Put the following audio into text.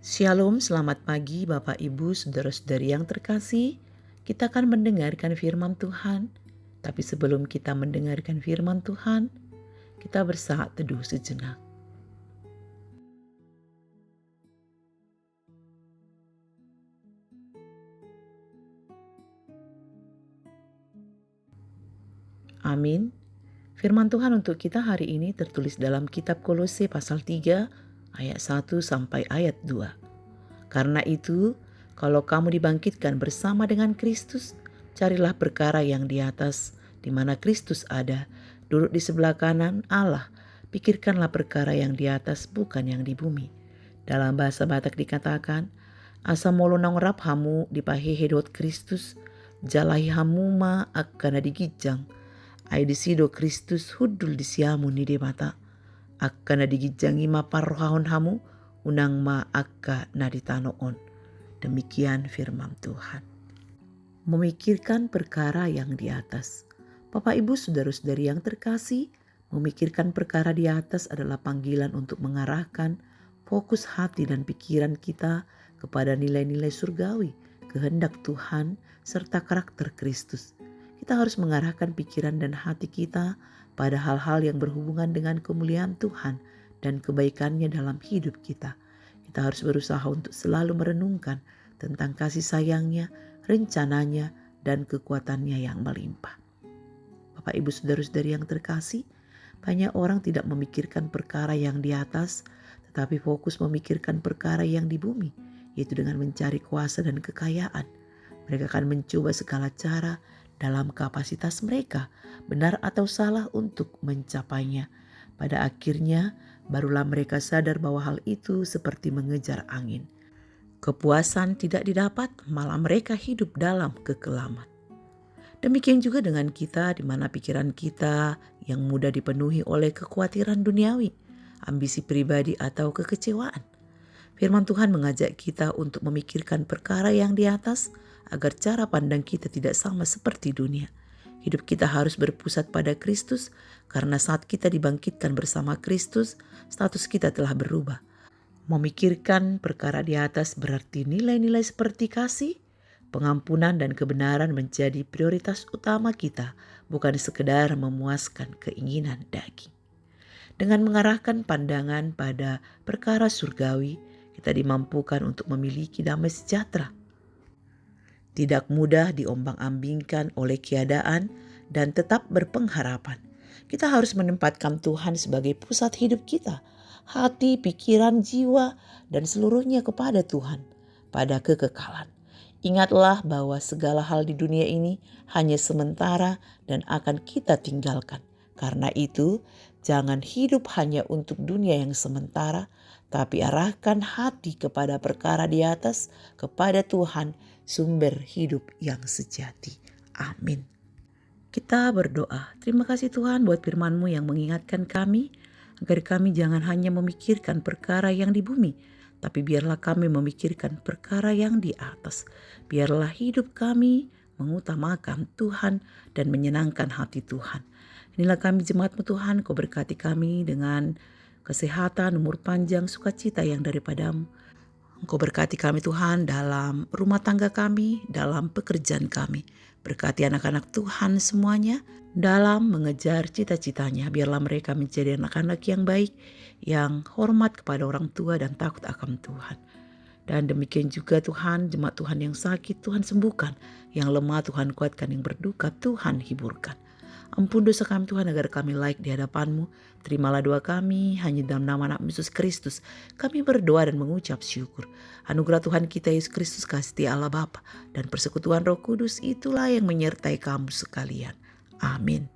Shalom, selamat pagi Bapak Ibu, saudara-saudari yang terkasih. Kita akan mendengarkan firman Tuhan. Tapi sebelum kita mendengarkan firman Tuhan, kita bersaat teduh sejenak. Amin. Firman Tuhan untuk kita hari ini tertulis dalam kitab Kolose pasal 3 ayat 1 sampai ayat 2. Karena itu, kalau kamu dibangkitkan bersama dengan Kristus, carilah perkara yang di atas, di mana Kristus ada, duduk di sebelah kanan Allah. Pikirkanlah perkara yang di atas, bukan yang di bumi. Dalam bahasa Batak dikatakan, asa molonang rap hamu dipahehedot Kristus, jalai hamu ma akkana digijang. Ai disido Kristus hudul disiamu ni de mata. Akkana digijangi ma parrohahon hamu, unang ma akka naditanoon. Demikian firman Tuhan. Memikirkan perkara yang di atas. Bapak Ibu saudara-saudari yang terkasih, memikirkan perkara di atas adalah panggilan untuk mengarahkan fokus hati dan pikiran kita kepada nilai-nilai surgawi, kehendak Tuhan, serta karakter Kristus. Kita harus mengarahkan pikiran dan hati kita pada hal-hal yang berhubungan dengan kemuliaan Tuhan dan kebaikannya dalam hidup kita. Kita harus berusaha untuk selalu merenungkan tentang kasih sayangnya, rencananya, dan kekuatannya yang melimpah. Bapak Ibu saudara-saudari yang terkasih, banyak orang tidak memikirkan perkara yang di atas, tetapi fokus memikirkan perkara yang di bumi, yaitu dengan mencari kuasa dan kekayaan. Mereka akan mencoba segala cara dalam kapasitas mereka, benar atau salah, untuk mencapainya. Pada akhirnya, barulah mereka sadar bahwa hal itu seperti mengejar angin. Kepuasan tidak didapat, malah mereka hidup dalam kekelaman. Demikian juga dengan kita, di mana pikiran kita yang mudah dipenuhi oleh kekhawatiran duniawi, ambisi pribadi atau kekecewaan. Firman Tuhan mengajak kita untuk memikirkan perkara yang di atas, agar cara pandang kita tidak sama seperti dunia. Hidup kita harus berpusat pada Kristus, karena saat kita dibangkitkan bersama Kristus, status kita telah berubah. Memikirkan perkara di atas berarti nilai-nilai seperti kasih, pengampunan, dan kebenaran menjadi prioritas utama kita, bukan sekedar memuaskan keinginan daging. Dengan mengarahkan pandangan pada perkara surgawi, kita dimampukan untuk memiliki damai sejahtera. Tidak mudah diombang-ambingkan oleh keadaan dan tetap berpengharapan. Kita harus menempatkan Tuhan sebagai pusat hidup kita, hati, pikiran, jiwa, dan seluruhnya kepada Tuhan pada kekekalan. Ingatlah bahwa segala hal di dunia ini hanya sementara dan akan kita tinggalkan. Karena itu, jangan hidup hanya untuk dunia yang sementara, tapi arahkan hati kepada perkara di atas, kepada Tuhan, sumber hidup yang sejati. Amin. Kita berdoa. Terima kasih Tuhan buat firman-Mu yang mengingatkan kami, agar kami jangan hanya memikirkan perkara yang di bumi, tapi biarlah kami memikirkan perkara yang di atas. Biarlah hidup kami mengutamakan Tuhan dan menyenangkan hati Tuhan. Inilah kami jemaat-Mu Tuhan, Kau berkati kami dengan kesehatan, umur panjang, sukacita yang daripada-Mu. Engkau berkati kami Tuhan dalam rumah tangga kami, dalam pekerjaan kami. Berkati anak-anak Tuhan semuanya dalam mengejar cita-citanya. Biarlah mereka menjadi anak-anak yang baik, yang hormat kepada orang tua dan takut akan Tuhan. Dan demikian juga Tuhan, jemaat Tuhan yang sakit Tuhan sembuhkan, yang lemah Tuhan kuatkan, yang berduka Tuhan hiburkan. Ampun dosa kami Tuhan, agar kami layak di hadapan-Mu. Terimalah doa kami hanya dalam nama anak Yesus Kristus. Kami berdoa dan mengucap syukur. Anugerah Tuhan kita Yesus Kristus, kasih Allah Bapa, dan persekutuan Roh Kudus itulah yang menyertai kamu sekalian. Amin.